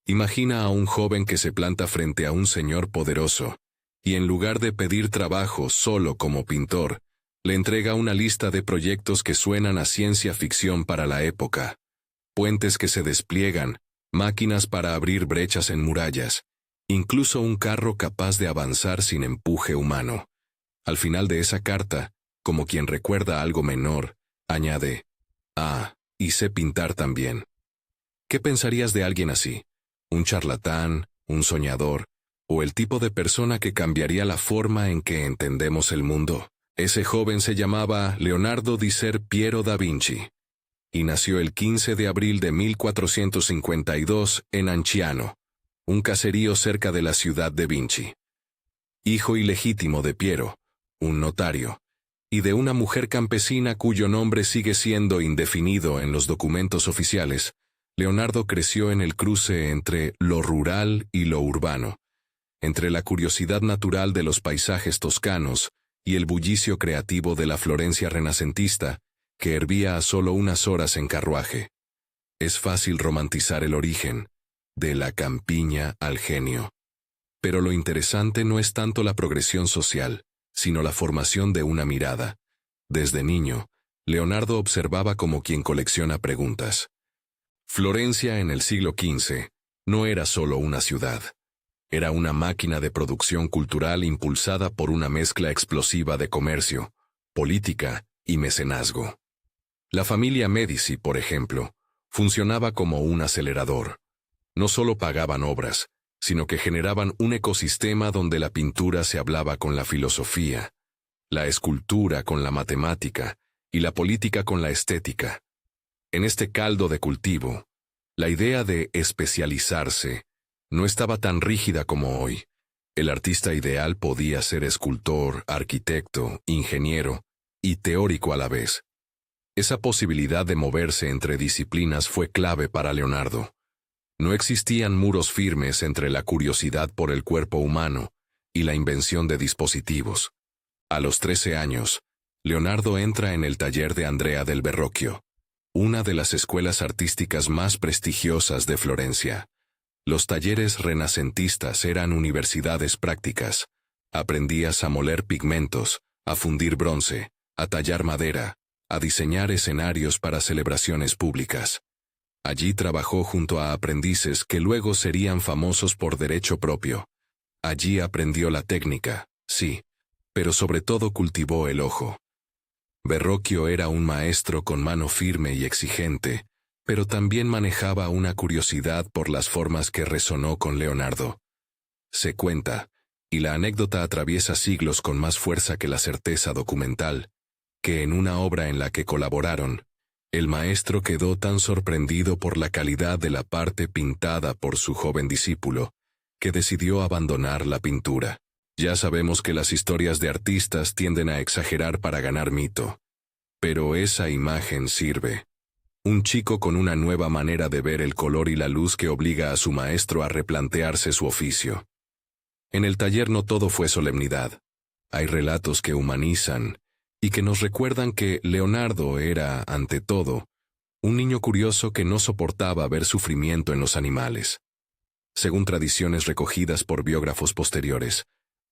Imagina a un joven que se planta frente a un señor poderoso, y en lugar de pedir trabajo solo como pintor, le entrega una lista de proyectos que suenan a ciencia ficción para la época. Puentes que se despliegan, máquinas para abrir brechas en murallas, incluso un carro capaz de avanzar sin empuje humano. Al final de esa carta, como quien recuerda algo menor, añade, y sé pintar también. ¿Qué pensarías de alguien así? ¿Un charlatán, un soñador, o el tipo de persona que cambiaría la forma en que entendemos el mundo? Ese joven se llamaba Leonardo di Ser Piero da Vinci, y nació el 15 de abril de 1452 en Anciano, un caserío cerca de la ciudad de Vinci. Hijo ilegítimo de Piero, un notario, y de una mujer campesina cuyo nombre sigue siendo indefinido en los documentos oficiales, Leonardo creció en el cruce entre lo rural y lo urbano, entre la curiosidad natural de los paisajes toscanos y el bullicio creativo de la Florencia renacentista, que hervía a solo unas horas en carruaje. Es fácil romantizar el origen, de la campiña al genio. Pero lo interesante no es tanto la progresión social, sino la formación de una mirada. Desde niño, Leonardo observaba como quien colecciona preguntas. Florencia en el siglo XV no era solo una ciudad. Era una máquina de producción cultural impulsada por una mezcla explosiva de comercio, política y mecenazgo. La familia Medici, por ejemplo, funcionaba como un acelerador. No solo pagaban obras, sino que generaban un ecosistema donde la pintura se hablaba con la filosofía, la escultura con la matemática y la política con la estética. En este caldo de cultivo, la idea de especializarse no estaba tan rígida como hoy. El artista ideal podía ser escultor, arquitecto, ingeniero y teórico a la vez. Esa posibilidad de moverse entre disciplinas fue clave para Leonardo. No existían muros firmes entre la curiosidad por el cuerpo humano y la invención de dispositivos. A los 13 años, Leonardo entra en el taller de Andrea del Verrocchio, una de las escuelas artísticas más prestigiosas de Florencia. Los talleres renacentistas eran universidades prácticas. Aprendías a moler pigmentos, a fundir bronce, a tallar madera, a diseñar escenarios para celebraciones públicas. Allí trabajó junto a aprendices que luego serían famosos por derecho propio. Allí aprendió la técnica, sí, pero sobre todo cultivó el ojo. Verrocchio era un maestro con mano firme y exigente, pero también manejaba una curiosidad por las formas que resonó con Leonardo. Se cuenta, y la anécdota atraviesa siglos con más fuerza que la certeza documental, que en una obra en la que colaboraron, el maestro quedó tan sorprendido por la calidad de la parte pintada por su joven discípulo, que decidió abandonar la pintura. Ya sabemos que las historias de artistas tienden a exagerar para ganar mito. Pero esa imagen sirve. Un chico con una nueva manera de ver el color y la luz que obliga a su maestro a replantearse su oficio. En el taller no todo fue solemnidad. Hay relatos que humanizan y que nos recuerdan que Leonardo era, ante todo, un niño curioso que no soportaba ver sufrimiento en los animales. Según tradiciones recogidas por biógrafos posteriores,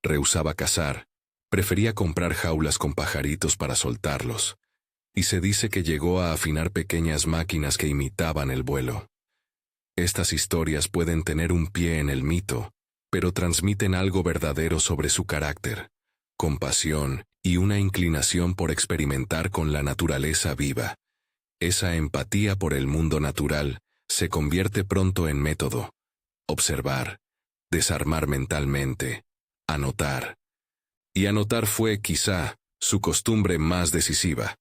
rehusaba cazar, prefería comprar jaulas con pajaritos para soltarlos, y se dice que llegó a afinar pequeñas máquinas que imitaban el vuelo. Estas historias pueden tener un pie en el mito, pero transmiten algo verdadero sobre su carácter, compasión y una inclinación por experimentar con la naturaleza viva. Esa empatía por el mundo natural se convierte pronto en método. Observar, desarmar mentalmente, anotar. Y anotar fue, quizá, su costumbre más decisiva.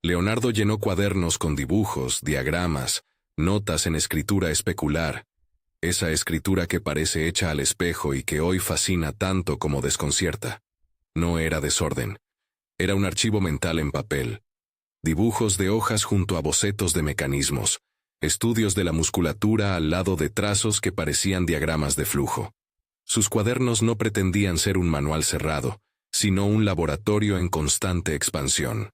Leonardo llenó cuadernos con dibujos, diagramas, notas en escritura especular, esa escritura que parece hecha al espejo y que hoy fascina tanto como desconcierta. No era desorden. Era un archivo mental en papel. Dibujos de hojas junto a bocetos de mecanismos, estudios de la musculatura al lado de trazos que parecían diagramas de flujo. Sus cuadernos no pretendían ser un manual cerrado, sino un laboratorio en constante expansión.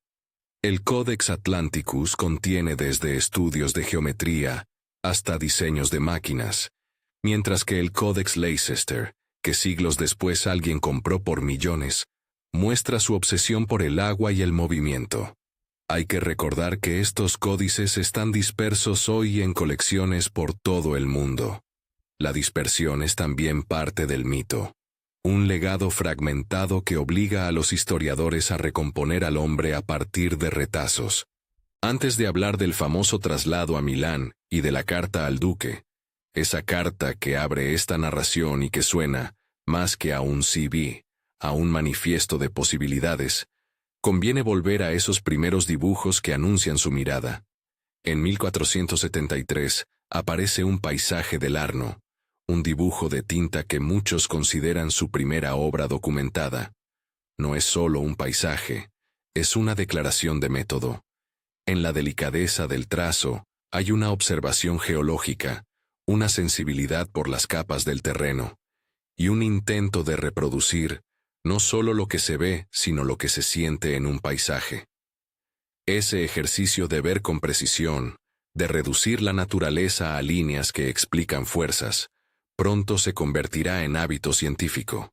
El Codex Atlanticus contiene desde estudios de geometría hasta diseños de máquinas, mientras que el Codex Leicester, que siglos después alguien compró por millones, muestra su obsesión por el agua y el movimiento. Hay que recordar que estos códices están dispersos hoy en colecciones por todo el mundo. La dispersión es también parte del mito. Un legado fragmentado que obliga a los historiadores a recomponer al hombre a partir de retazos. Antes de hablar del famoso traslado a Milán y de la carta al duque, esa carta que abre esta narración y que suena, más que a un CV, a un manifiesto de posibilidades, conviene volver a esos primeros dibujos que anuncian su mirada. En 1473 aparece un paisaje del Arno, un dibujo de tinta que muchos consideran su primera obra documentada. No es solo un paisaje, es una declaración de método. En la delicadeza del trazo hay una observación geológica, una sensibilidad por las capas del terreno, y un intento de reproducir no solo lo que se ve, sino lo que se siente en un paisaje. Ese ejercicio de ver con precisión, de reducir la naturaleza a líneas que explican fuerzas, pronto se convertirá en hábito científico.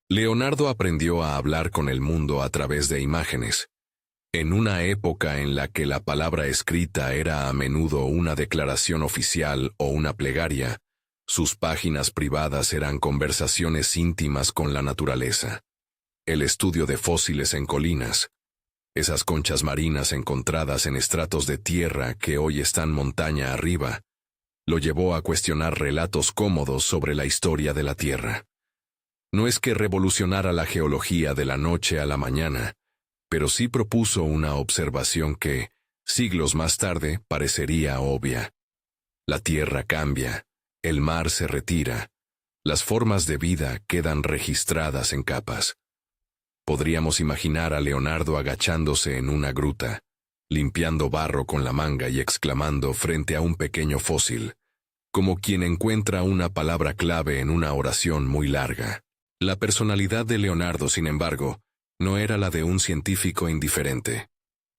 Leonardo aprendió a hablar con el mundo a través de imágenes. En una época en la que la palabra escrita era a menudo una declaración oficial o una plegaria, sus páginas privadas eran conversaciones íntimas con la naturaleza. El estudio de fósiles en colinas, esas conchas marinas encontradas en estratos de tierra que hoy están montaña arriba, lo llevó a cuestionar relatos cómodos sobre la historia de la Tierra. No es que revolucionara la geología de la noche a la mañana, pero sí propuso una observación que, siglos más tarde, parecería obvia. La Tierra cambia, el mar se retira, las formas de vida quedan registradas en capas. Podríamos imaginar a Leonardo agachándose en una gruta, limpiando barro con la manga y exclamando frente a un pequeño fósil, como quien encuentra una palabra clave en una oración muy larga. La personalidad de Leonardo, sin embargo, no era la de un científico indiferente.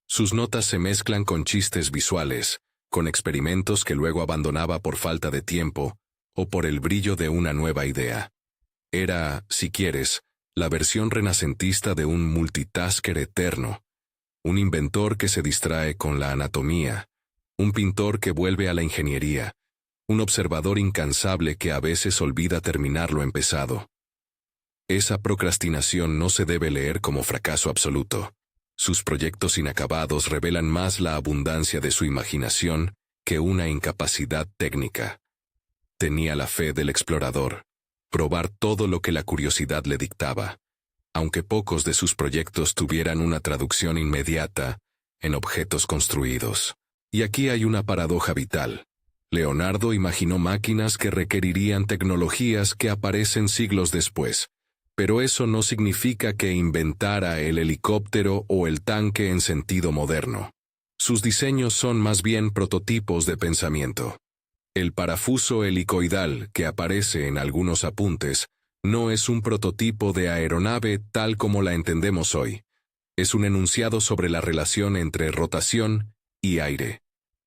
Sus notas se mezclan con chistes visuales, con experimentos que luego abandonaba por falta de tiempo o por el brillo de una nueva idea. Era, si quieres, la versión renacentista de un multitasker eterno, un inventor que se distrae con la anatomía, un pintor que vuelve a la ingeniería, un observador incansable que a veces olvida terminar lo empezado. Esa procrastinación no se debe leer como fracaso absoluto. Sus proyectos inacabados revelan más la abundancia de su imaginación que una incapacidad técnica. Tenía la fe del explorador, probar todo lo que la curiosidad le dictaba, aunque pocos de sus proyectos tuvieran una traducción inmediata en objetos construidos. Y aquí hay una paradoja vital. Leonardo imaginó máquinas que requerirían tecnologías que aparecen siglos después, pero eso no significa que inventara el helicóptero o el tanque en sentido moderno. Sus diseños son más bien prototipos de pensamiento. El parafuso helicoidal que aparece en algunos apuntes no es un prototipo de aeronave tal como la entendemos hoy. Es un enunciado sobre la relación entre rotación y aire.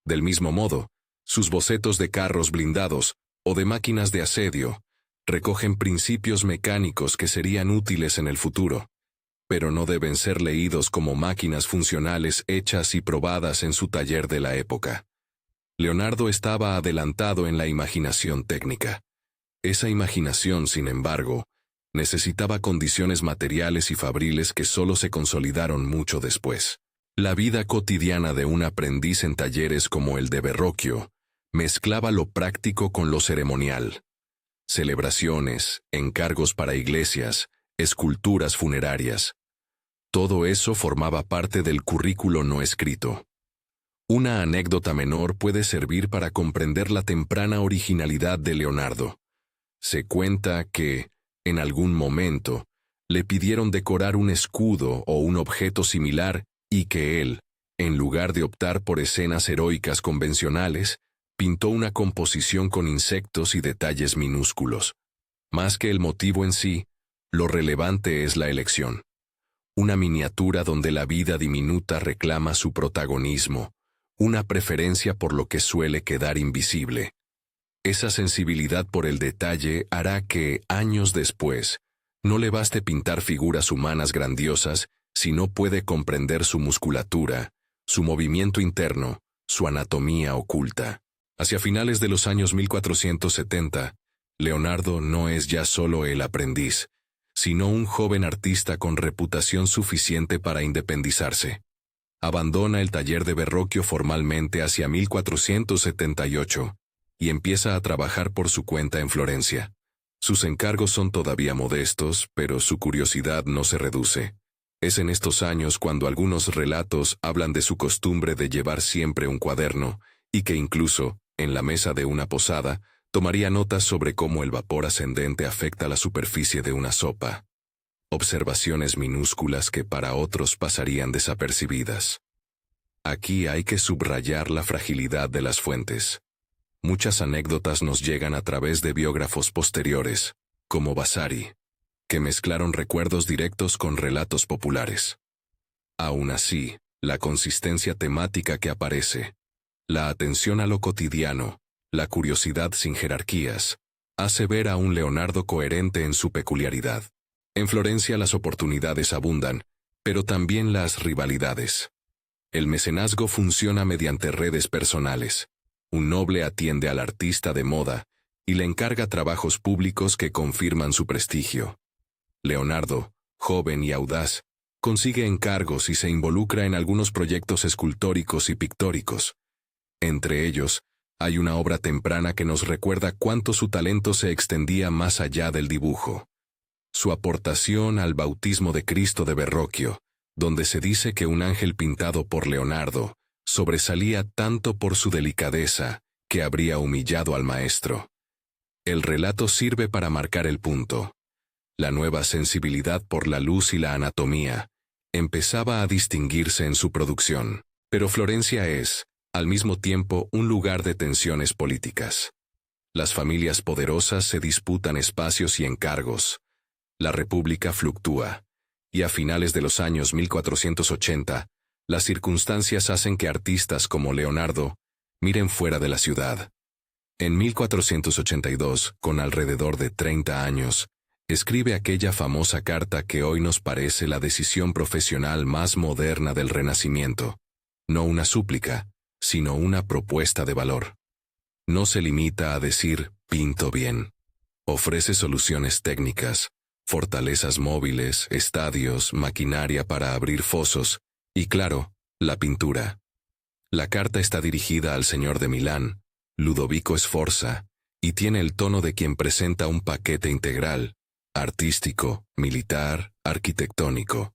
Del mismo modo, sus bocetos de carros blindados o de máquinas de asedio recogen principios mecánicos que serían útiles en el futuro, pero no deben ser leídos como máquinas funcionales hechas y probadas en su taller de la época. Leonardo estaba adelantado en la imaginación técnica. Esa imaginación, sin embargo, necesitaba condiciones materiales y fabriles que solo se consolidaron mucho después. La vida cotidiana de un aprendiz en talleres como el de Verrocchio mezclaba lo práctico con lo ceremonial. Celebraciones, encargos para iglesias, esculturas funerarias. Todo eso formaba parte del currículo no escrito. Una anécdota menor puede servir para comprender la temprana originalidad de Leonardo. Se cuenta que, en algún momento, le pidieron decorar un escudo o un objeto similar y que él, en lugar de optar por escenas heroicas convencionales, pintó una composición con insectos y detalles minúsculos. Más que el motivo en sí, lo relevante es la elección. Una miniatura donde la vida diminuta reclama su protagonismo, una preferencia por lo que suele quedar invisible. Esa sensibilidad por el detalle hará que, años después, no le baste pintar figuras humanas grandiosas si no puede comprender su musculatura, su movimiento interno, su anatomía oculta. Hacia finales de los años 1470, Leonardo no es ya solo el aprendiz, sino un joven artista con reputación suficiente para independizarse. Abandona el taller de Verrocchio formalmente hacia 1478 y empieza a trabajar por su cuenta en Florencia. Sus encargos son todavía modestos, pero su curiosidad no se reduce. Es en estos años cuando algunos relatos hablan de su costumbre de llevar siempre un cuaderno, y que incluso, en la mesa de una posada, tomaría notas sobre cómo el vapor ascendente afecta la superficie de una sopa. Observaciones minúsculas que para otros pasarían desapercibidas. Aquí hay que subrayar la fragilidad de las fuentes. Muchas anécdotas nos llegan a través de biógrafos posteriores, como Vasari, que mezclaron recuerdos directos con relatos populares. Aún así, la consistencia temática que aparece, la atención a lo cotidiano, la curiosidad sin jerarquías, hace ver a un Leonardo coherente en su peculiaridad. En Florencia las oportunidades abundan, pero también las rivalidades. El mecenazgo funciona mediante redes personales. Un noble atiende al artista de moda y le encarga trabajos públicos que confirman su prestigio. Leonardo, joven y audaz, consigue encargos y se involucra en algunos proyectos escultóricos y pictóricos. Entre ellos, hay una obra temprana que nos recuerda cuánto su talento se extendía más allá del dibujo. Su aportación al Bautismo de Cristo de Verrocchio, donde se dice que un ángel pintado por Leonardo sobresalía tanto por su delicadeza que habría humillado al maestro. El relato sirve para marcar el punto. La nueva sensibilidad por la luz y la anatomía empezaba a distinguirse en su producción, pero Florencia es, al mismo tiempo, un lugar de tensiones políticas. Las familias poderosas se disputan espacios y encargos. La república fluctúa, y a finales de los años 1480, las circunstancias hacen que artistas como Leonardo miren fuera de la ciudad. En 1482, con alrededor de 30 años, escribe aquella famosa carta que hoy nos parece la decisión profesional más moderna del Renacimiento. No una súplica, sino una propuesta de valor. No se limita a decir, pinto bien. Ofrece soluciones técnicas, fortalezas móviles, estadios, maquinaria para abrir fosos, y claro, la pintura. La carta está dirigida al señor de Milán, Ludovico Sforza, y tiene el tono de quien presenta un paquete integral, artístico, militar, arquitectónico.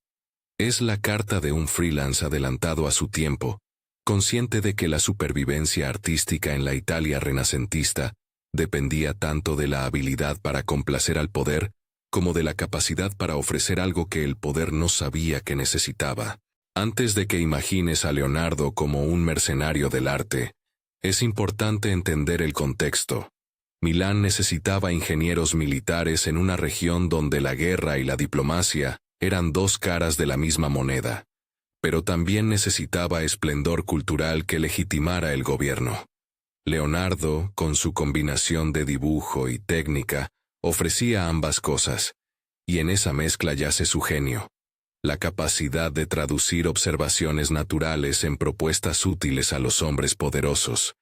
Es la carta de un freelance adelantado a su tiempo, consciente de que la supervivencia artística en la Italia renacentista dependía tanto de la habilidad para complacer al poder como de la capacidad para ofrecer algo que el poder no sabía que necesitaba. Antes de que imagines a Leonardo como un mercenario del arte, es importante entender el contexto. Milán necesitaba ingenieros militares en una región donde la guerra y la diplomacia eran dos caras de la misma moneda, pero también necesitaba esplendor cultural que legitimara el gobierno. Leonardo, con su combinación de dibujo y técnica, ofrecía ambas cosas, y en esa mezcla yace su genio. La capacidad de traducir observaciones naturales en propuestas útiles a los hombres poderosos.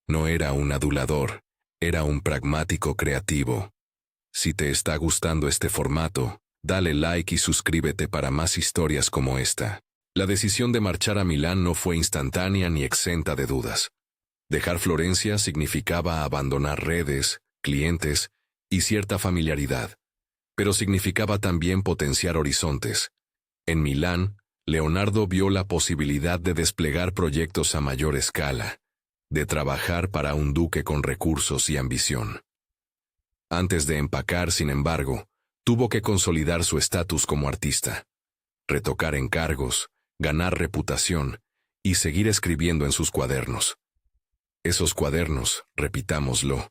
No era un adulador, era un pragmático creativo. Si te está gustando este formato, dale like y suscríbete para más historias como esta. La decisión de marchar a Milán no fue instantánea ni exenta de dudas. Dejar Florencia significaba abandonar redes, clientes y cierta familiaridad, pero significaba también potenciar horizontes. En Milán, Leonardo vio la posibilidad de desplegar proyectos a mayor escala, de trabajar para un duque con recursos y ambición. Antes de empacar, sin embargo, tuvo que consolidar su estatus como artista, retocar encargos, ganar reputación y seguir escribiendo en sus cuadernos. Esos cuadernos, repitámoslo,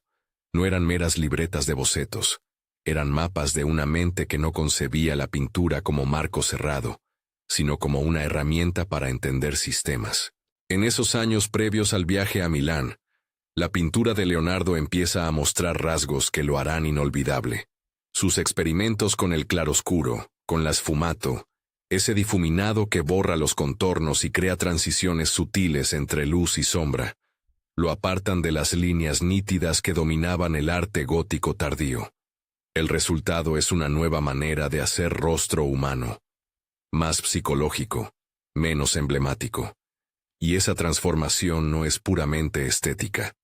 no eran meras libretas de bocetos, eran mapas de una mente que no concebía la pintura como marco cerrado, sino como una herramienta para entender sistemas. En esos años previos al viaje a Milán, La pintura de Leonardo empieza a mostrar rasgos que lo harán inolvidable. Sus experimentos con el claroscuro, con la sfumato, ese difuminado que borra los contornos y crea transiciones sutiles entre luz y sombra, lo apartan de las líneas nítidas que dominaban el arte gótico tardío. El resultado es una nueva manera de hacer rostro humano, más psicológico, menos emblemático. Y esa transformación no es puramente estética,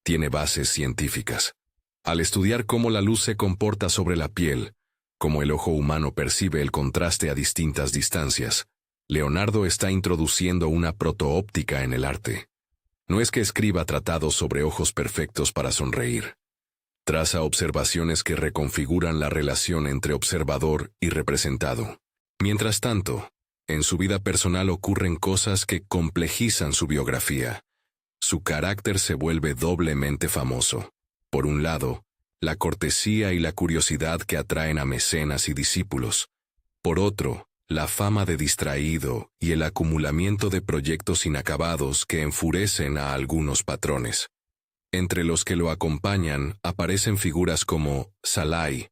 tiene bases científicas. Al estudiar cómo la luz se comporta sobre la piel, cómo el ojo humano percibe el contraste a distintas distancias, Leonardo está introduciendo una protoóptica en el arte. No es que escriba tratados sobre ojos perfectos para sonreír. Traza observaciones que reconfiguran la relación entre observador y representado. Mientras tanto, en su vida personal ocurren cosas que complejizan su biografía. Su carácter se vuelve doblemente famoso. Por un lado, la cortesía y la curiosidad que atraen a mecenas y discípulos. Por otro, la fama de distraído y el acumulamiento de proyectos inacabados que enfurecen a algunos patrones. Entre los que lo acompañan aparecen figuras como Salai,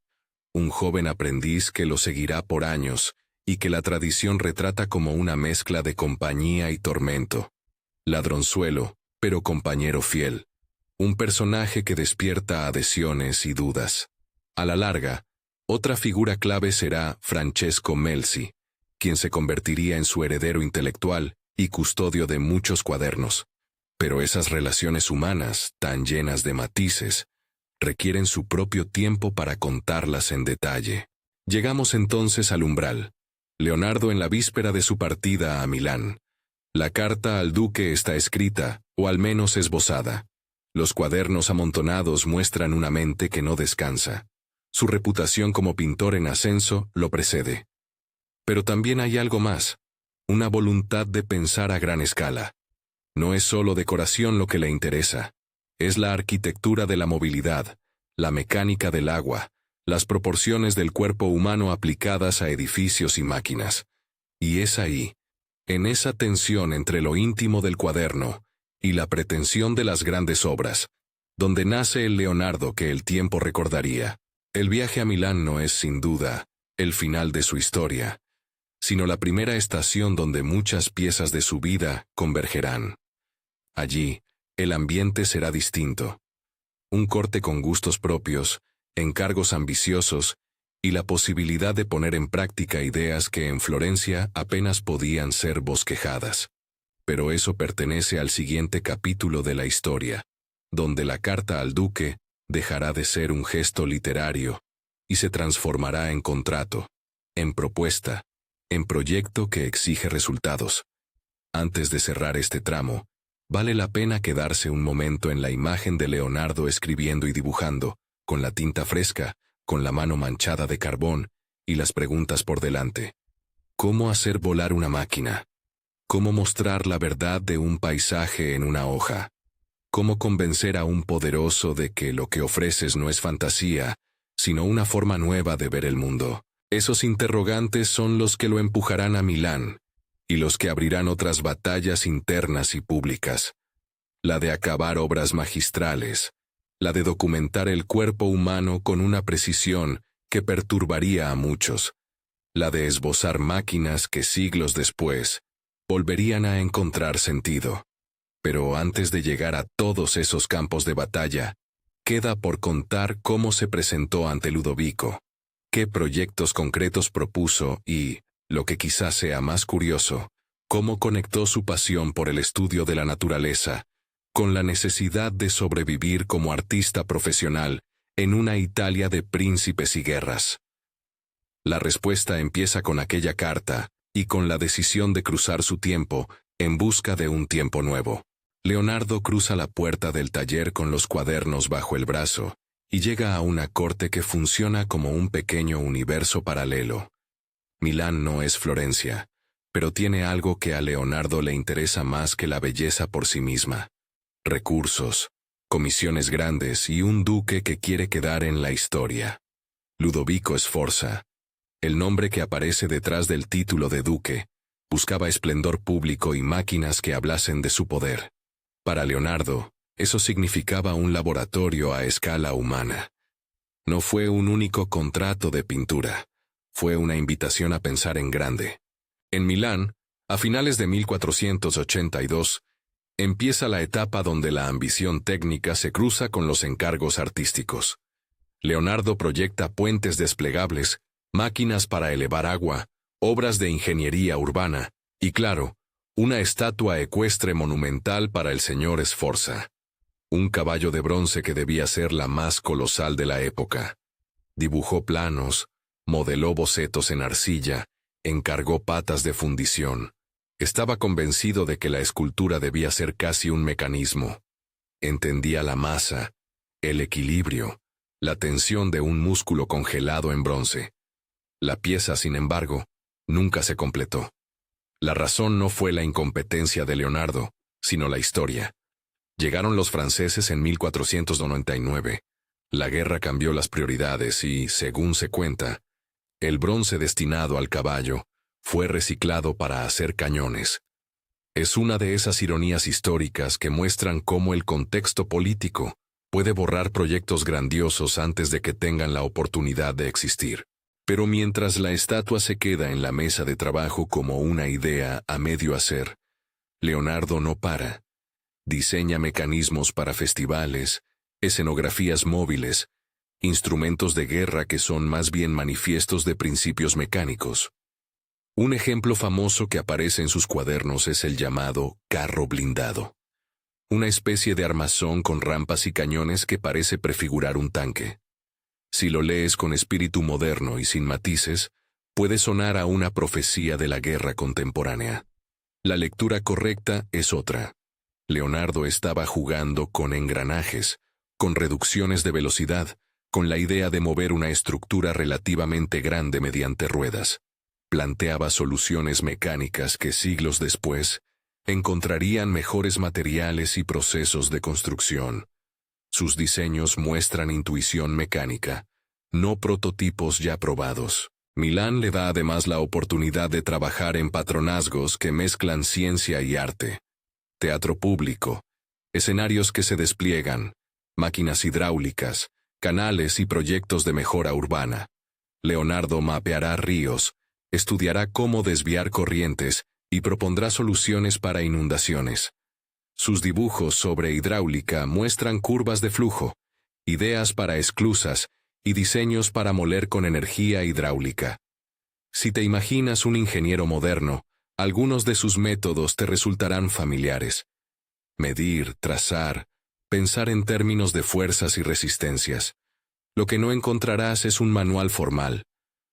un joven aprendiz que lo seguirá por años y que la tradición retrata como una mezcla de compañía y tormento. Ladronzuelo, pero compañero fiel. Un personaje que despierta adhesiones y dudas. A la larga, otra figura clave será Francesco Melzi, quien se convertiría en su heredero intelectual y custodio de muchos cuadernos. Pero esas relaciones humanas, tan llenas de matices, requieren su propio tiempo para contarlas en detalle. Llegamos entonces al umbral. Leonardo en la víspera de su partida a Milán. La carta al duque está escrita, o al menos esbozada. Los cuadernos amontonados muestran una mente que no descansa. Su reputación como pintor en ascenso lo precede. Pero también hay algo más, una voluntad de pensar a gran escala. No es solo decoración lo que le interesa, es la arquitectura de la movilidad, la mecánica del agua, las proporciones del cuerpo humano aplicadas a edificios y máquinas. Y es ahí, en esa tensión entre lo íntimo del cuaderno y la pretensión de las grandes obras, donde nace el Leonardo que el tiempo recordaría. El viaje a Milán no es, sin duda, el final de su historia, sino la primera estación donde muchas piezas de su vida convergerán. Allí, el ambiente será distinto. Un corte con gustos propios, encargos ambiciosos y la posibilidad de poner en práctica ideas que en Florencia apenas podían ser bosquejadas. Pero eso pertenece al siguiente capítulo de la historia, donde la carta al duque dejará de ser un gesto literario y se transformará en contrato, en propuesta, en proyecto que exige resultados. Antes de cerrar este tramo, vale la pena quedarse un momento en la imagen de Leonardo escribiendo y dibujando, con la tinta fresca, con la mano manchada de carbón, y las preguntas por delante. ¿Cómo hacer volar una máquina? ¿Cómo mostrar la verdad de un paisaje en una hoja? ¿Cómo convencer a un poderoso de que lo que ofreces no es fantasía, sino una forma nueva de ver el mundo? Esos interrogantes son los que lo empujarán a Milán, y los que abrirán otras batallas internas y públicas. La de acabar obras magistrales, la de documentar el cuerpo humano con una precisión que perturbaría a muchos, la de esbozar máquinas que siglos después volverían a encontrar sentido. Pero antes de llegar a todos esos campos de batalla, queda por contar cómo se presentó ante Ludovico, qué proyectos concretos propuso y, lo que quizás sea más curioso, cómo conectó su pasión por el estudio de la naturaleza con la necesidad de sobrevivir como artista profesional en una Italia de príncipes y guerras. La respuesta empieza con aquella carta y con la decisión de cruzar su tiempo en busca de un tiempo nuevo. Leonardo cruza la puerta del taller con los cuadernos bajo el brazo y llega a una corte que funciona como un pequeño universo paralelo. Milán no es Florencia, pero tiene algo que a Leonardo le interesa más que la belleza por sí misma. Recursos, comisiones grandes y un duque que quiere quedar en la historia. Ludovico Sforza, el nombre que aparece detrás del título de duque, buscaba esplendor público y máquinas que hablasen de su poder. Para Leonardo, Eso significaba un laboratorio a escala humana. No fue un único contrato de pintura, fue una invitación a pensar en grande. En Milán, a finales de 1482, empieza la etapa donde la ambición técnica se cruza con los encargos artísticos. Leonardo proyecta puentes desplegables, máquinas para elevar agua, obras de ingeniería urbana, y claro, una estatua ecuestre monumental para el señor Sforza. Un caballo de bronce que debía ser la más colosal de la época. Dibujó planos, modeló bocetos en arcilla, encargó patas de fundición. Estaba convencido de que la escultura debía ser casi un mecanismo. Entendía la masa, el equilibrio, la tensión de un músculo congelado en bronce. La pieza, sin embargo, nunca se completó. La razón no fue la incompetencia de Leonardo, sino la historia. Llegaron los franceses en 1499. La guerra cambió las prioridades y, según se cuenta, el bronce destinado al caballo fue reciclado para hacer cañones. Es una de esas ironías históricas que muestran cómo el contexto político puede borrar proyectos grandiosos antes de que tengan la oportunidad de existir. Pero mientras la estatua se queda en la mesa de trabajo como una idea a medio hacer, Leonardo no para. Diseña mecanismos para festivales, escenografías móviles, instrumentos de guerra que son más bien manifiestos de principios mecánicos. Un ejemplo famoso que aparece en sus cuadernos es el llamado carro blindado. Una especie de armazón con rampas y cañones que parece prefigurar un tanque. Si lo lees con espíritu moderno y sin matices, puede sonar a una profecía de la guerra contemporánea. La lectura correcta es otra. Leonardo estaba jugando con engranajes, con reducciones de velocidad, con la idea de mover una estructura relativamente grande mediante ruedas. Planteaba soluciones mecánicas que siglos después encontrarían mejores materiales y procesos de construcción. Sus diseños muestran intuición mecánica, no prototipos ya probados. Milán le da además la oportunidad de trabajar en patronazgos que mezclan ciencia y arte. Teatro público, escenarios que se despliegan, máquinas hidráulicas, canales y proyectos de mejora urbana. Leonardo mapeará ríos, estudiará cómo desviar corrientes y propondrá soluciones para inundaciones. Sus dibujos sobre hidráulica muestran curvas de flujo, ideas para esclusas y diseños para moler con energía hidráulica. Si te imaginas un ingeniero moderno, algunos de sus métodos te resultarán familiares. Medir, trazar, pensar en términos de fuerzas y resistencias. Lo que no encontrarás es un manual formal.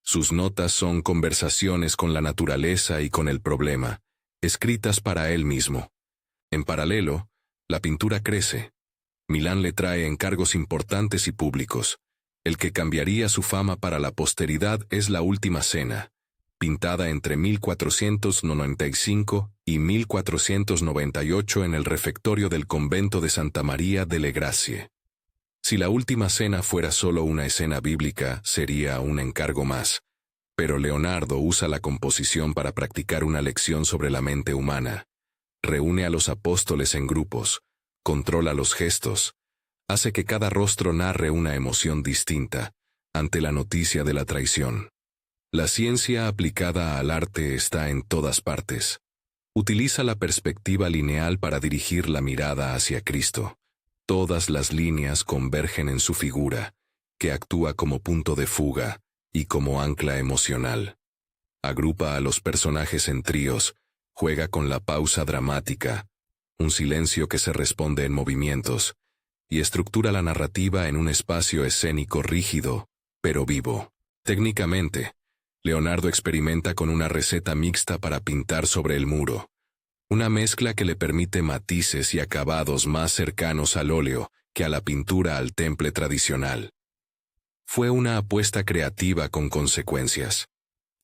Sus notas son conversaciones con la naturaleza y con el problema, escritas para él mismo. En paralelo, la pintura crece. Milán le trae encargos importantes y públicos. El que cambiaría su fama para la posteridad es La Última Cena, pintada entre 1495 y 1498 en el refectorio del convento de Santa María delle Grazie. Si La Última Cena fuera solo una escena bíblica, sería un encargo más. Pero Leonardo usa la composición para practicar una lección sobre la mente humana. Reúne a los apóstoles en grupos, controla los gestos, hace que cada rostro narre una emoción distinta ante la noticia de la traición. La ciencia aplicada al arte está en todas partes. Utiliza la perspectiva lineal para dirigir la mirada hacia Cristo. Todas las líneas convergen en su figura, que actúa como punto de fuga y como ancla emocional. Agrupa a los personajes en tríos, juega con la pausa dramática, un silencio que se responde en movimientos, y estructura la narrativa en un espacio escénico rígido, pero vivo. Técnicamente, Leonardo experimenta con una receta mixta para pintar sobre el muro. Una mezcla que le permite matices y acabados más cercanos al óleo que a la pintura al temple tradicional. Fue una apuesta creativa con consecuencias.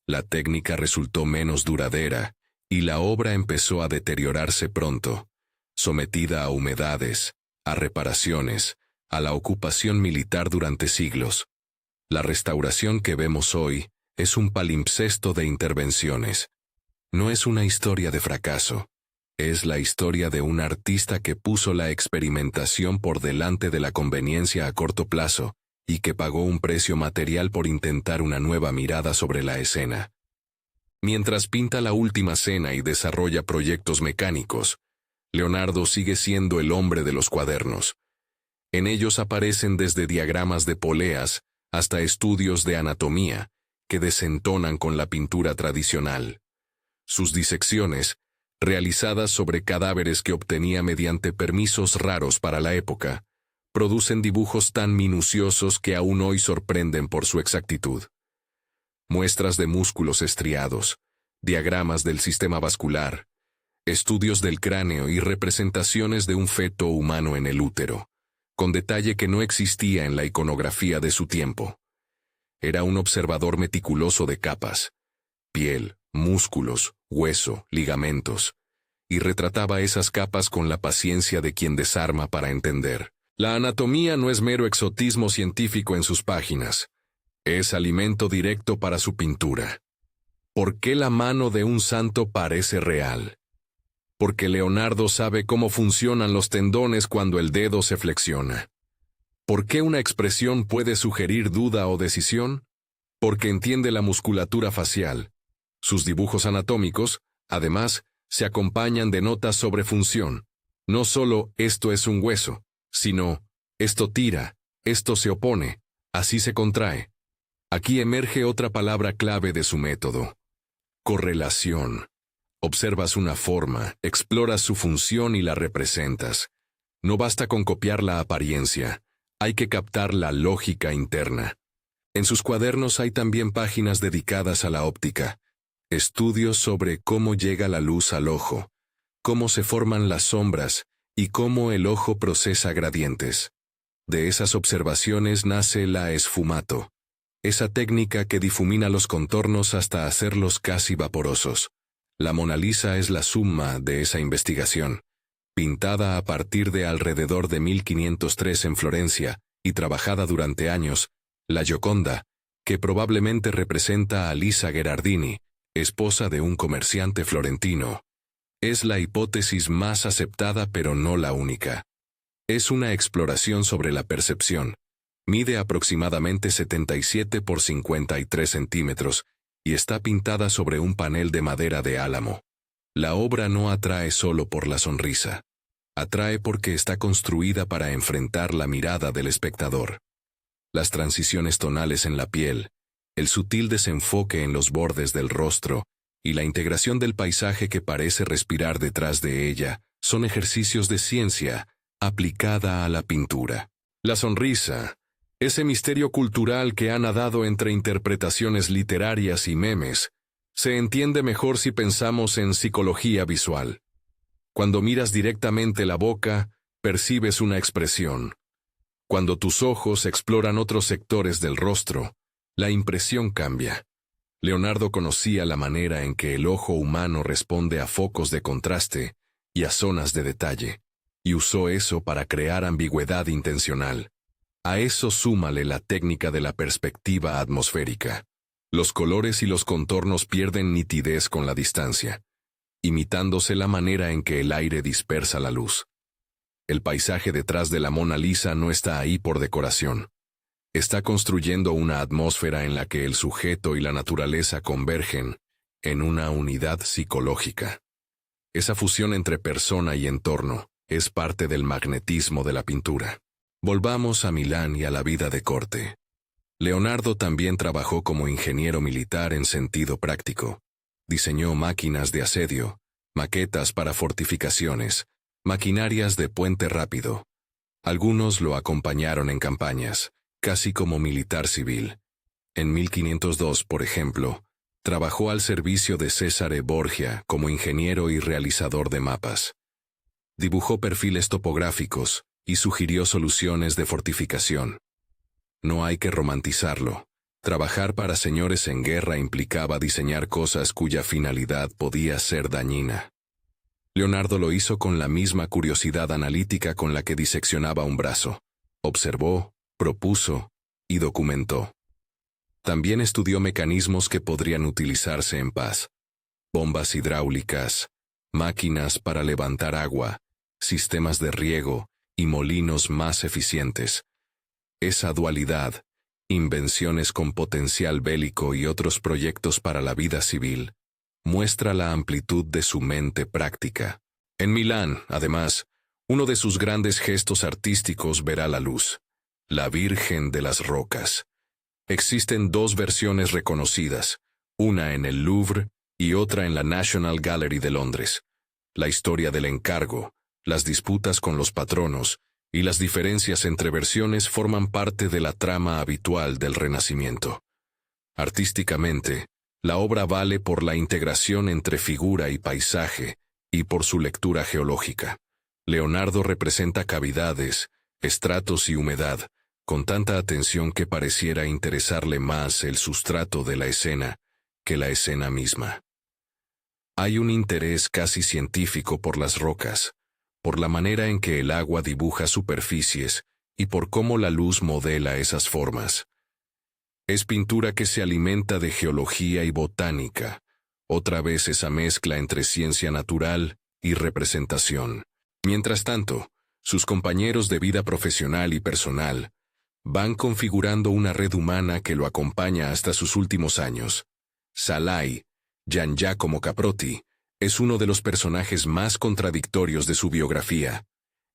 La técnica resultó menos duradera y la obra empezó a deteriorarse pronto, sometida a humedades, a reparaciones, a la ocupación militar durante siglos. La restauración que vemos hoy es un palimpsesto de intervenciones. No es una historia de fracaso, Es la historia de un artista que puso la experimentación por delante de la conveniencia a corto plazo y que pagó un precio material por intentar una nueva mirada sobre la escena. Mientras pinta La Última Cena y desarrolla proyectos mecánicos, Leonardo sigue siendo el hombre de los cuadernos. En ellos aparecen desde diagramas de poleas hasta estudios de anatomía que desentonan con la pintura tradicional. Sus disecciones, realizadas sobre cadáveres que obtenía mediante permisos raros para la época, producen dibujos tan minuciosos que aún hoy sorprenden por su exactitud. Muestras de músculos estriados, diagramas del sistema vascular, estudios del cráneo y representaciones de un feto humano en el útero, con detalle que no existía en la iconografía de su tiempo. Era un observador meticuloso de capas, piel, músculos, hueso, ligamentos, y retrataba esas capas con la paciencia de quien desarma para entender. La anatomía no es mero exotismo científico en sus páginas, es alimento directo para su pintura. ¿Por qué la mano de un santo parece real? Porque Leonardo sabe cómo funcionan los tendones cuando el dedo se flexiona. ¿Por qué una expresión puede sugerir duda o decisión? Porque entiende la musculatura facial. Sus dibujos anatómicos, además, se acompañan de notas sobre función. No solo esto es un hueso, sino esto tira, esto se opone, así se contrae. Aquí emerge otra palabra clave de su método: correlación. Observas una forma, exploras su función y la representas. No basta con copiar la apariencia, hay que captar la lógica interna. En sus cuadernos hay también páginas dedicadas a la óptica, estudios sobre cómo llega la luz al ojo, cómo se forman las sombras y cómo el ojo procesa gradientes. De esas observaciones nace la esfumato, esa técnica que difumina los contornos hasta hacerlos casi vaporosos. La Mona Lisa es la suma de esa investigación, pintada a partir de alrededor de 1503 en Florencia y trabajada durante años. La Gioconda, que probablemente representa a Lisa Gherardini, esposa de un comerciante florentino, es la hipótesis más aceptada pero no la única. Es una exploración sobre la percepción. Mide aproximadamente 77 por 53 centímetros y está pintada sobre un panel de madera de álamo. La obra no atrae solo por la sonrisa. Atrae porque está construida para enfrentar la mirada del espectador. Las transiciones tonales en la piel, el sutil desenfoque en los bordes del rostro y la integración del paisaje que parece respirar detrás de ella son ejercicios de ciencia aplicada a la pintura. La sonrisa, ese misterio cultural que ha nadado entre interpretaciones literarias y memes, se entiende mejor si pensamos en psicología visual. Cuando miras directamente la boca, percibes una expresión. Cuando tus ojos exploran otros sectores del rostro, la impresión cambia. Leonardo conocía la manera en que el ojo humano responde a focos de contraste y a zonas de detalle, y usó eso para crear ambigüedad intencional. A eso súmale la técnica de la perspectiva atmosférica. Los colores y los contornos pierden nitidez con la distancia, imitándose la manera en que el aire dispersa la luz. El paisaje detrás de la Mona Lisa no está ahí por decoración. Está construyendo una atmósfera en la que el sujeto y la naturaleza convergen en una unidad psicológica. Esa fusión entre persona y entorno es parte del magnetismo de la pintura. Volvamos a Milán y a la vida de corte. Leonardo también trabajó como ingeniero militar en sentido práctico. Diseñó máquinas de asedio, maquetas para fortificaciones, maquinarias de puente rápido. Algunos lo acompañaron en campañas, casi como militar civil. En 1502, por ejemplo, trabajó al servicio de Cesare Borgia como ingeniero y realizador de mapas. Dibujó perfiles topográficos y sugirió soluciones de fortificación. No hay que romantizarlo. Trabajar para señores en guerra implicaba diseñar cosas cuya finalidad podía ser dañina. Leonardo lo hizo con la misma curiosidad analítica con la que diseccionaba un brazo. Observó, propuso y documentó. También estudió mecanismos que podrían utilizarse en paz. Bombas hidráulicas, máquinas para levantar agua, sistemas de riego y molinos más eficientes. Esa dualidad, invenciones con potencial bélico y otros proyectos para la vida civil, muestra la amplitud de su mente práctica. En Milán, además, uno de sus grandes gestos artísticos verá la luz: la Virgen de las Rocas. Existen dos versiones reconocidas, una en el Louvre y otra en la National Gallery de Londres. La historia del encargo, las disputas con los patronos y las diferencias entre versiones forman parte de la trama habitual del Renacimiento. Artísticamente, la obra vale por la integración entre figura y paisaje y por su lectura geológica. Leonardo representa cavidades, estratos y humedad, con tanta atención que pareciera interesarle más el sustrato de la escena que la escena misma. Hay un interés casi científico por las rocas, por la manera en que el agua dibuja superficies y por cómo la luz modela esas formas. Es pintura que se alimenta de geología y botánica, otra vez esa mezcla entre ciencia natural y representación. Mientras tanto, sus compañeros de vida profesional y personal van configurando una red humana que lo acompaña hasta sus últimos años. Salai, Gian Giacomo Caprotti, es uno de los personajes más contradictorios de su biografía.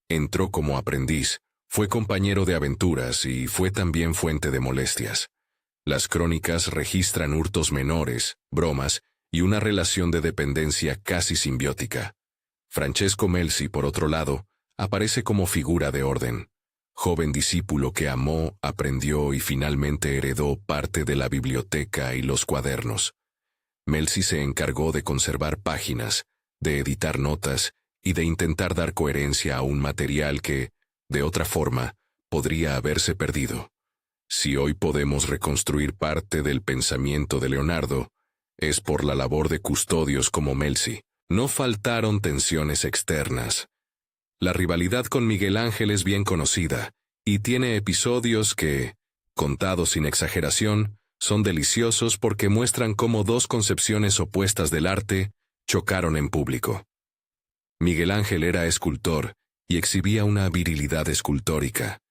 Entró como aprendiz, fue compañero de aventuras y fue también fuente de molestias. Las crónicas registran hurtos menores, bromas y una relación de dependencia casi simbiótica. Francesco Melzi, por otro lado, aparece como figura de orden. Joven discípulo que amó, aprendió y finalmente heredó parte de la biblioteca y los cuadernos. Melzi se encargó de conservar páginas, de editar notas y de intentar dar coherencia a un material que, de otra forma, podría haberse perdido. Si hoy podemos reconstruir parte del pensamiento de Leonardo, es por la labor de custodios como Melzi. No faltaron tensiones externas. La rivalidad con Miguel Ángel es bien conocida, y tiene episodios que, contados sin exageración, son deliciosos porque muestran cómo dos concepciones opuestas del arte chocaron en público. Miguel Ángel era escultor y exhibía una virilidad escultórica,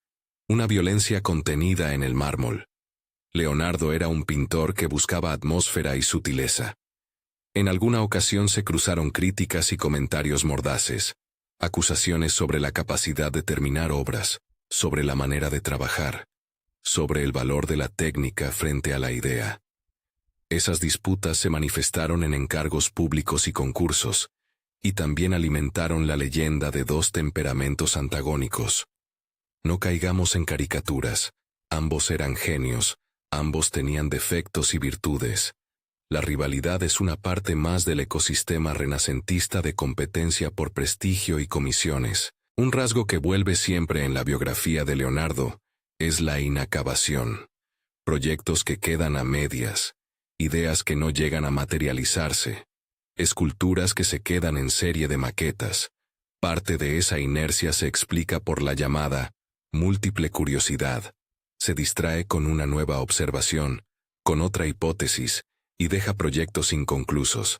una violencia contenida en el mármol. Leonardo era un pintor que buscaba atmósfera y sutileza. En alguna ocasión se cruzaron críticas y comentarios mordaces, acusaciones sobre la capacidad de terminar obras, sobre la manera de trabajar, sobre el valor de la técnica frente a la idea. Esas disputas se manifestaron en encargos públicos y concursos, y también alimentaron la leyenda de dos temperamentos antagónicos. No caigamos en caricaturas, ambos eran genios, ambos tenían defectos y virtudes. La rivalidad es una parte más del ecosistema renacentista de competencia por prestigio y comisiones. Un rasgo que vuelve siempre en la biografía de Leonardo es la inacabación. Proyectos que quedan a medias, ideas que no llegan a materializarse, esculturas que se quedan en serie de maquetas. Parte de esa inercia se explica por la llamada múltiple curiosidad. Se distrae con una nueva observación, con otra hipótesis, y deja proyectos inconclusos.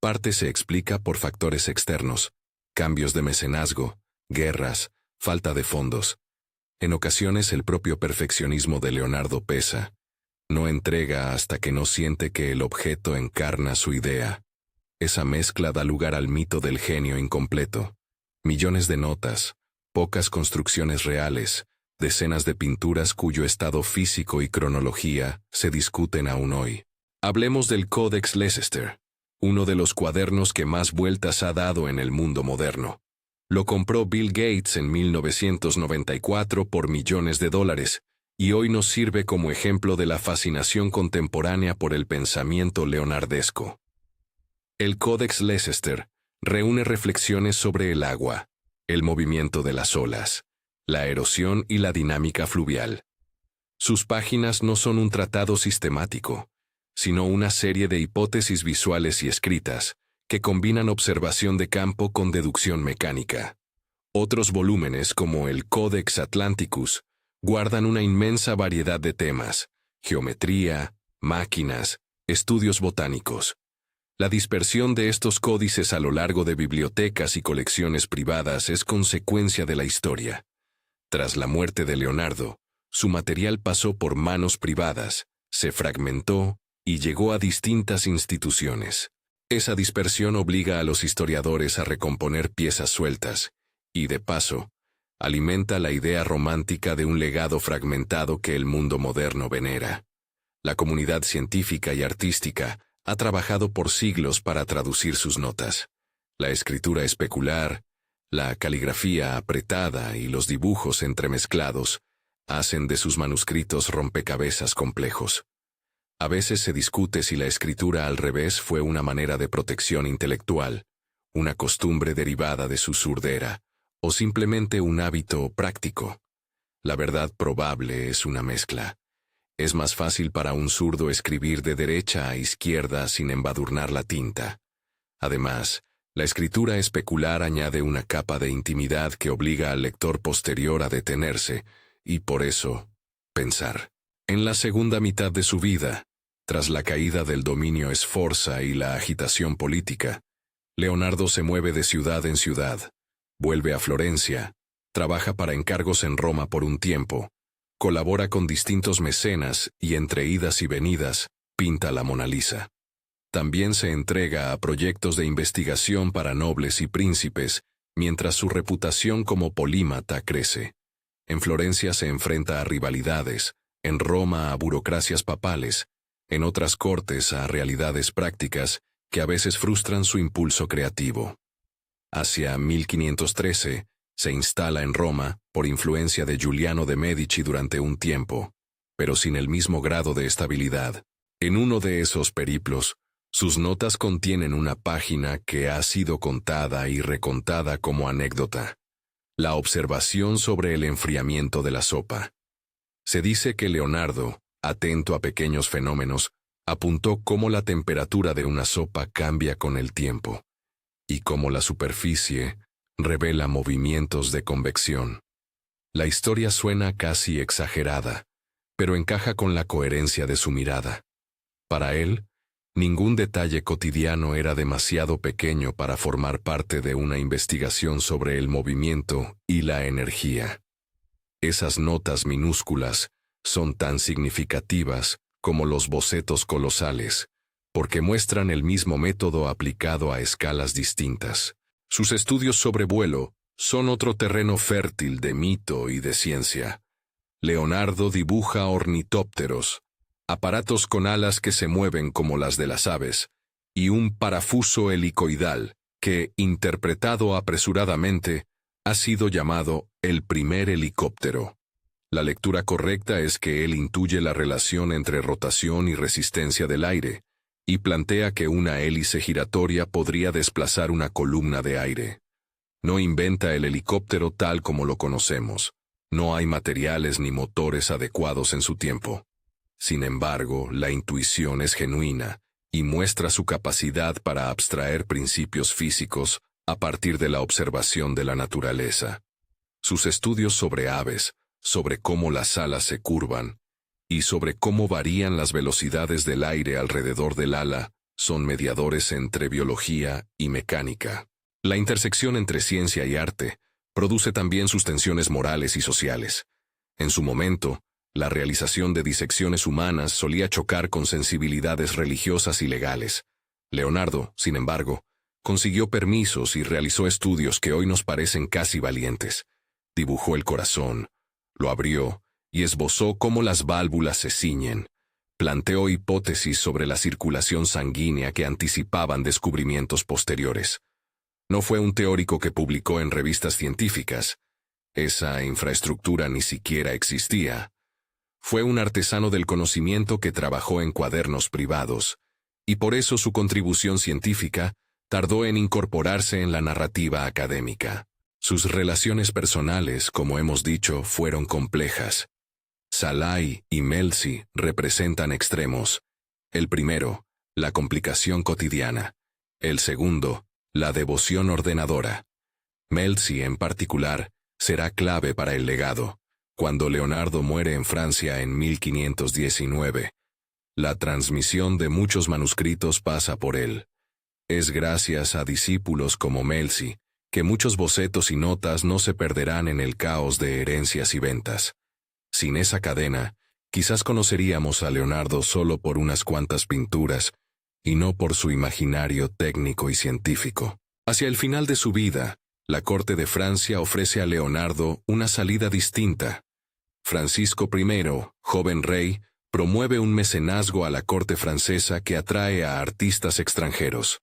Parte se explica por factores externos, cambios de mecenazgo, guerras, falta de fondos. En ocasiones el propio perfeccionismo de Leonardo pesa. No entrega hasta que no siente que el objeto encarna su idea. Esa mezcla da lugar al mito del genio incompleto. Millones de notas, pocas construcciones reales, decenas de pinturas cuyo estado físico y cronología se discuten aún hoy. Hablemos del Codex Leicester, uno de los cuadernos que más vueltas ha dado en el mundo moderno. Lo compró Bill Gates en 1994 por millones de dólares, y hoy nos sirve como ejemplo de la fascinación contemporánea por el pensamiento leonardesco. El Codex Leicester reúne reflexiones sobre el agua, el movimiento de las olas, la erosión y la dinámica fluvial. Sus páginas no son un tratado sistemático, sino una serie de hipótesis visuales y escritas, que combinan observación de campo con deducción mecánica. Otros volúmenes, como el Codex Atlanticus, guardan una inmensa variedad de temas: geometría, máquinas, estudios botánicos. La dispersión de estos códices a lo largo de bibliotecas y colecciones privadas es consecuencia de la historia. Tras la muerte de Leonardo, su material pasó por manos privadas, se fragmentó y llegó a distintas instituciones. Esa dispersión obliga a los historiadores a recomponer piezas sueltas, y de paso, alimenta la idea romántica de un legado fragmentado que el mundo moderno venera. La comunidad científica y artística ha trabajado por siglos para traducir sus notas. La escritura especular, la caligrafía apretada y los dibujos entremezclados hacen de sus manuscritos rompecabezas complejos. A veces se discute si la escritura al revés fue una manera de protección intelectual, una costumbre derivada de su surdera, o simplemente un hábito práctico. La verdad probable es una mezcla. Es más fácil para un zurdo escribir de derecha a izquierda sin embadurnar la tinta. Además, la escritura especular añade una capa de intimidad que obliga al lector posterior a detenerse, y por eso, pensar. En la segunda mitad de su vida, tras la caída del dominio Sforza y la agitación política, Leonardo se mueve de ciudad en ciudad, vuelve a Florencia, trabaja para encargos en Roma por un tiempo, colabora con distintos mecenas y entre idas y venidas, pinta la Mona Lisa. También se entrega a proyectos de investigación para nobles y príncipes, mientras su reputación como polímata crece. En Florencia se enfrenta a rivalidades, en Roma a burocracias papales, en otras cortes a realidades prácticas que a veces frustran su impulso creativo. Hacia 1513, se instala en Roma por influencia de Giuliano de Medici durante un tiempo, pero sin el mismo grado de estabilidad. En uno de esos periplos, sus notas contienen una página que ha sido contada y recontada como anécdota. La observación sobre el enfriamiento de la sopa. Se dice que Leonardo, atento a pequeños fenómenos, apuntó cómo la temperatura de una sopa cambia con el tiempo, y cómo la superficie revela movimientos de convección. La historia suena casi exagerada, pero encaja con la coherencia de su mirada. Para él, ningún detalle cotidiano era demasiado pequeño para formar parte de una investigación sobre el movimiento y la energía. Esas notas minúsculas son tan significativas como los bocetos colosales, porque muestran el mismo método aplicado a escalas distintas. Sus estudios sobre vuelo son otro terreno fértil de mito y de ciencia. Leonardo dibuja ornitópteros, aparatos con alas que se mueven como las de las aves, y un parafuso helicoidal que, interpretado apresuradamente, ha sido llamado el primer helicóptero. La lectura correcta es que él intuye la relación entre rotación y resistencia del aire, y plantea que una hélice giratoria podría desplazar una columna de aire. No inventa el helicóptero tal como lo conocemos. No hay materiales ni motores adecuados en su tiempo. Sin embargo, la intuición es genuina y muestra su capacidad para abstraer principios físicos a partir de la observación de la naturaleza. Sus estudios sobre aves, sobre cómo las alas se curvan, y sobre cómo varían las velocidades del aire alrededor del ala, son mediadores entre biología y mecánica. La intersección entre ciencia y arte produce también sus tensiones morales y sociales. En su momento, la realización de disecciones humanas solía chocar con sensibilidades religiosas y legales. Leonardo, sin embargo, consiguió permisos y realizó estudios que hoy nos parecen casi valientes. Dibujó el corazón, lo abrió y esbozó cómo las válvulas se ciñen. Planteó hipótesis sobre la circulación sanguínea que anticipaban descubrimientos posteriores. No fue un teórico que publicó en revistas científicas. Esa infraestructura ni siquiera existía. Fue un artesano del conocimiento que trabajó en cuadernos privados, y por eso su contribución científica tardó en incorporarse en la narrativa académica. Sus relaciones personales, como hemos dicho, fueron complejas. Salai y Melzi representan extremos. El primero, la complicación cotidiana. El segundo, la devoción ordenadora. Melzi, en particular, será clave para el legado. Cuando Leonardo muere en Francia en 1519, la transmisión de muchos manuscritos pasa por él, Es gracias a discípulos como Melzi, que muchos bocetos y notas no se perderán en el caos de herencias y ventas. Sin esa cadena, quizás conoceríamos a Leonardo solo por unas cuantas pinturas, y no por su imaginario técnico y científico. Hacia el final de su vida, la corte de Francia ofrece a Leonardo una salida distinta. Francisco I, joven rey, promueve un mecenazgo a la corte francesa que atrae a artistas extranjeros.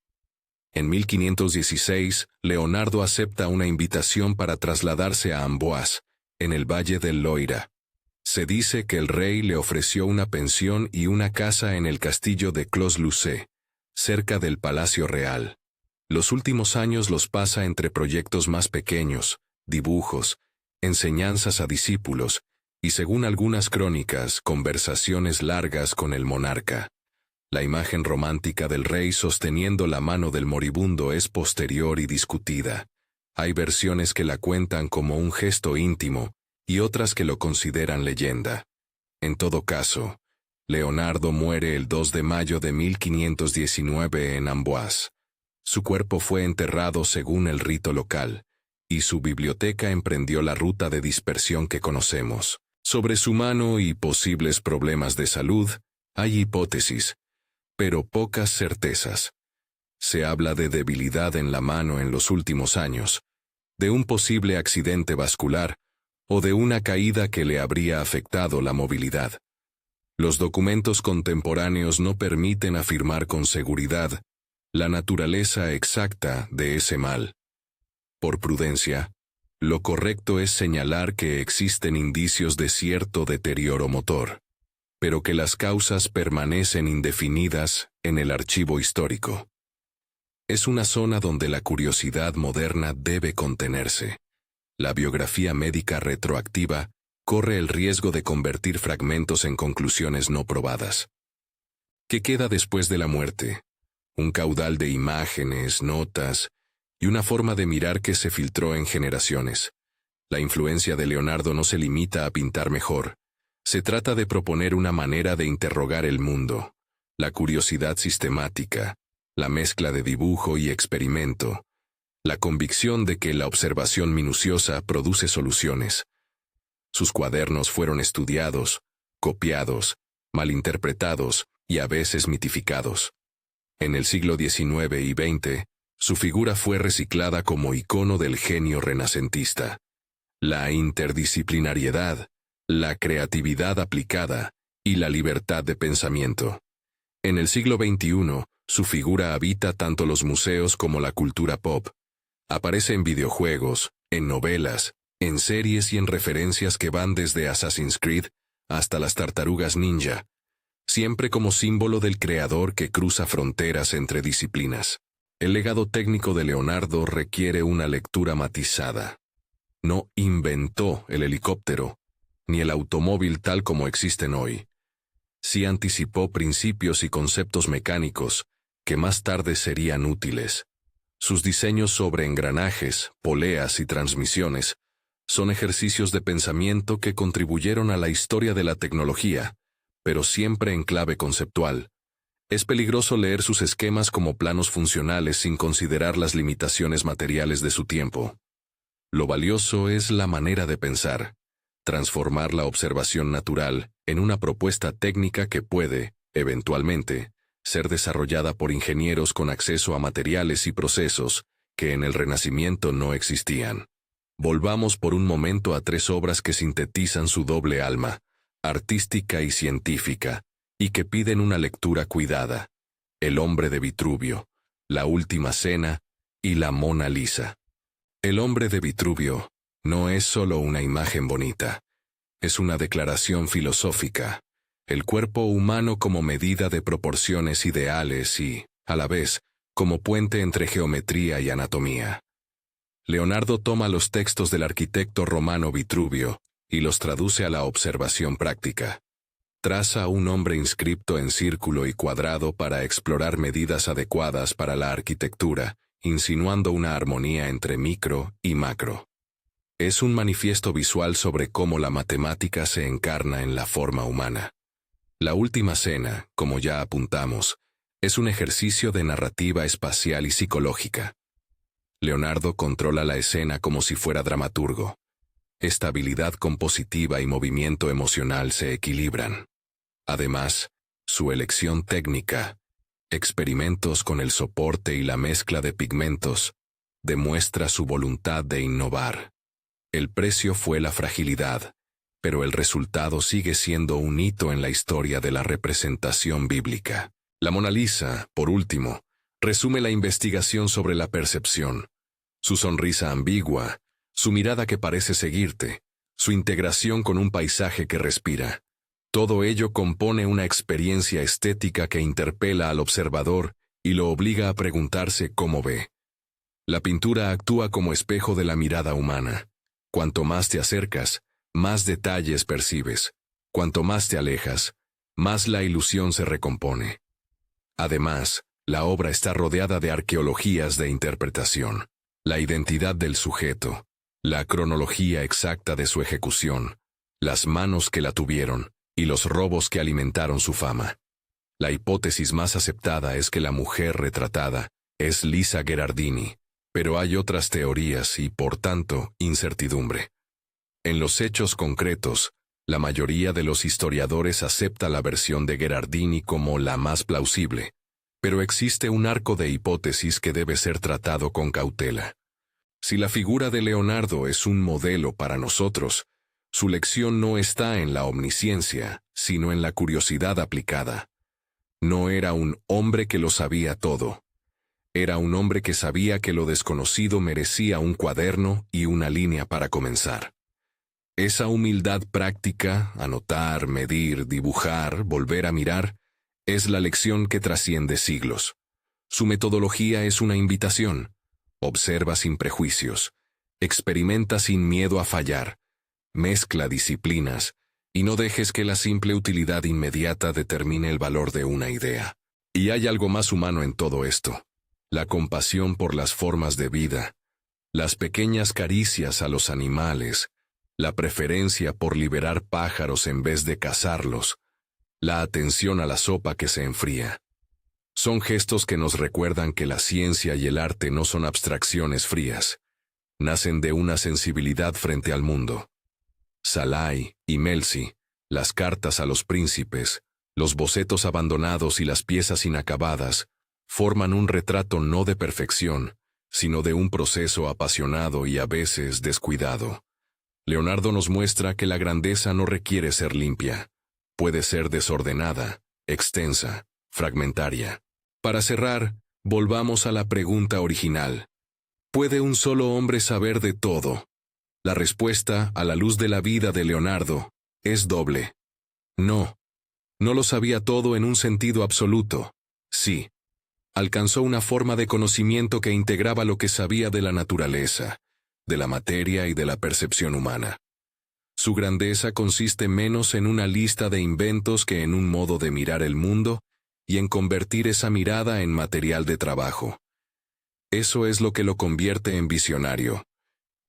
En 1516, Leonardo acepta una invitación para trasladarse a Amboise, en el Valle del Loira. Se dice que el rey le ofreció una pensión y una casa en el castillo de Clos-Lucé, cerca del Palacio Real. Los últimos años los pasa entre proyectos más pequeños, dibujos, enseñanzas a discípulos, y según algunas crónicas, conversaciones largas con el monarca. La imagen romántica del rey sosteniendo la mano del moribundo es posterior y discutida. Hay versiones que la cuentan como un gesto íntimo y otras que lo consideran leyenda. En todo caso, Leonardo muere el 2 de mayo de 1519 en Amboise. Su cuerpo fue enterrado según el rito local, y su biblioteca emprendió la ruta de dispersión que conocemos. Sobre su mano y posibles problemas de salud, hay hipótesis, pero pocas certezas. Se habla de debilidad en la mano en los últimos años, de un posible accidente vascular o de una caída que le habría afectado la movilidad. Los documentos contemporáneos no permiten afirmar con seguridad la naturaleza exacta de ese mal. Por prudencia, lo correcto es señalar que existen indicios de cierto deterioro motor, pero que las causas permanecen indefinidas en el archivo histórico. Es una zona donde la curiosidad moderna debe contenerse. La biografía médica retroactiva corre el riesgo de convertir fragmentos en conclusiones no probadas. ¿Qué queda después de la muerte? Un caudal de imágenes, notas y una forma de mirar que se filtró en generaciones. La influencia de Leonardo no se limita a pintar mejor. Se trata de proponer una manera de interrogar el mundo, la curiosidad sistemática, la mezcla de dibujo y experimento, la convicción de que la observación minuciosa produce soluciones. Sus cuadernos fueron estudiados, copiados, malinterpretados y a veces mitificados. En el siglo XIX y XX, su figura fue reciclada como icono del genio renacentista. La interdisciplinariedad, la creatividad aplicada y la libertad de pensamiento. En el siglo XXI, su figura habita tanto los museos como la cultura pop. Aparece en videojuegos, en novelas, en series y en referencias que van desde Assassin's Creed hasta las tartarugas ninja, siempre como símbolo del creador que cruza fronteras entre disciplinas. El legado técnico de Leonardo requiere una lectura matizada. No inventó el helicóptero, ni el automóvil tal como existen hoy. Sí anticipó principios y conceptos mecánicos que más tarde serían útiles. Sus diseños sobre engranajes, poleas y transmisiones son ejercicios de pensamiento que contribuyeron a la historia de la tecnología, pero siempre en clave conceptual. Es peligroso leer sus esquemas como planos funcionales sin considerar las limitaciones materiales de su tiempo. Lo valioso es la manera de pensar, transformar la observación natural en una propuesta técnica que puede, eventualmente, ser desarrollada por ingenieros con acceso a materiales y procesos que en el Renacimiento no existían. Volvamos por un momento a tres obras que sintetizan su doble alma, artística y científica, y que piden una lectura cuidada: El hombre de Vitruvio, La última cena y La Mona Lisa. El hombre de Vitruvio no es solo una imagen bonita, es una declaración filosófica, el cuerpo humano como medida de proporciones ideales y, a la vez, como puente entre geometría y anatomía. Leonardo toma los textos del arquitecto romano Vitruvio y los traduce a la observación práctica. Traza un hombre inscripto en círculo y cuadrado para explorar medidas adecuadas para la arquitectura, insinuando una armonía entre micro y macro. Es un manifiesto visual sobre cómo la matemática se encarna en la forma humana. La última cena, como ya apuntamos, Es un ejercicio de narrativa espacial y psicológica. Leonardo controla la escena como si fuera dramaturgo. Estabilidad compositiva y movimiento emocional se equilibran. Además, su elección técnica, experimentos con el soporte y la mezcla de pigmentos, demuestra su voluntad de innovar. El precio fue la fragilidad, pero el resultado sigue siendo un hito en la historia de la representación bíblica. La Mona Lisa, por último, resume la investigación sobre la percepción. Su sonrisa ambigua, su mirada que parece seguirte, su integración con un paisaje que respira. Todo ello compone una experiencia estética que interpela al observador y lo obliga a preguntarse cómo ve. La pintura actúa como espejo de la mirada humana. Cuanto más te acercas, más detalles percibes. Cuanto más te alejas, más la ilusión se recompone. Además, la obra está rodeada de arqueologías de interpretación. La identidad del sujeto, la cronología exacta de su ejecución, las manos que la tuvieron y los robos que alimentaron su fama. La hipótesis más aceptada es que la mujer retratada es Lisa Gherardini, pero hay otras teorías y, por tanto, incertidumbre. En los hechos concretos, la mayoría de los historiadores acepta la versión de Gherardini como la más plausible, pero existe un arco de hipótesis que debe ser tratado con cautela. Si la figura de Leonardo es un modelo para nosotros, su lección no está en la omnisciencia, sino en la curiosidad aplicada. No era un hombre que lo sabía todo. Era un hombre que sabía que lo desconocido merecía un cuaderno y una línea para comenzar. Esa humildad práctica, anotar, medir, dibujar, volver a mirar, es la lección que trasciende siglos. Su metodología es una invitación. Observa sin prejuicios, experimenta sin miedo a fallar, mezcla disciplinas, y no dejes que la simple utilidad inmediata determine el valor de una idea. Y hay algo más humano en todo esto: la compasión por las formas de vida, las pequeñas caricias a los animales, la preferencia por liberar pájaros en vez de cazarlos, la atención a la sopa que se enfría. Son gestos que nos recuerdan que la ciencia y el arte no son abstracciones frías. Nacen de una sensibilidad frente al mundo. Salai y Melzi, las cartas a los príncipes, los bocetos abandonados y las piezas inacabadas, forman un retrato no de perfección, sino de un proceso apasionado y a veces descuidado. Leonardo nos muestra que la grandeza no requiere ser limpia. Puede ser desordenada, extensa, fragmentaria. Para cerrar, volvamos a la pregunta original. ¿Puede un solo hombre saber de todo? La respuesta, a la luz de la vida de Leonardo, es doble. No. No lo sabía todo en un sentido absoluto. Sí. Alcanzó una forma de conocimiento que integraba lo que sabía de la naturaleza, de la materia y de la percepción humana. Su grandeza consiste menos en una lista de inventos que en un modo de mirar el mundo y en convertir esa mirada en material de trabajo. Eso es lo que lo convierte en visionario.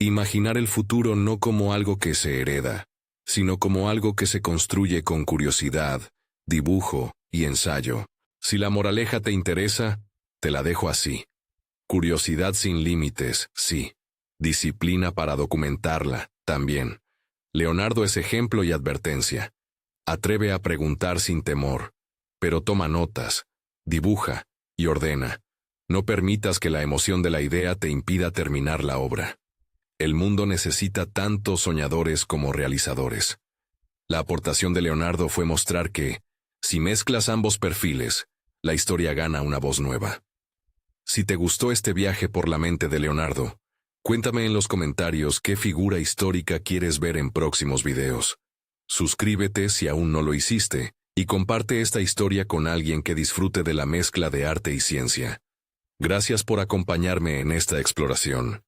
Imaginar el futuro no como algo que se hereda, sino como algo que se construye con curiosidad, dibujo y ensayo. Si la moraleja te interesa, te la dejo así. Curiosidad sin límites, sí. Disciplina para documentarla, también. Leonardo es ejemplo y advertencia. Atreve a preguntar sin temor, pero toma notas, dibuja y ordena. No permitas que la emoción de la idea te impida terminar la obra. El mundo necesita tanto soñadores como realizadores. La aportación de Leonardo fue mostrar que, si mezclas ambos perfiles, la historia gana una voz nueva. Si te gustó este viaje por la mente de Leonardo, cuéntame en los comentarios qué figura histórica quieres ver en próximos videos. Suscríbete si aún no lo hiciste, y comparte esta historia con alguien que disfrute de la mezcla de arte y ciencia. Gracias por acompañarme en esta exploración.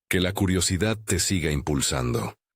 Que la curiosidad te siga impulsando.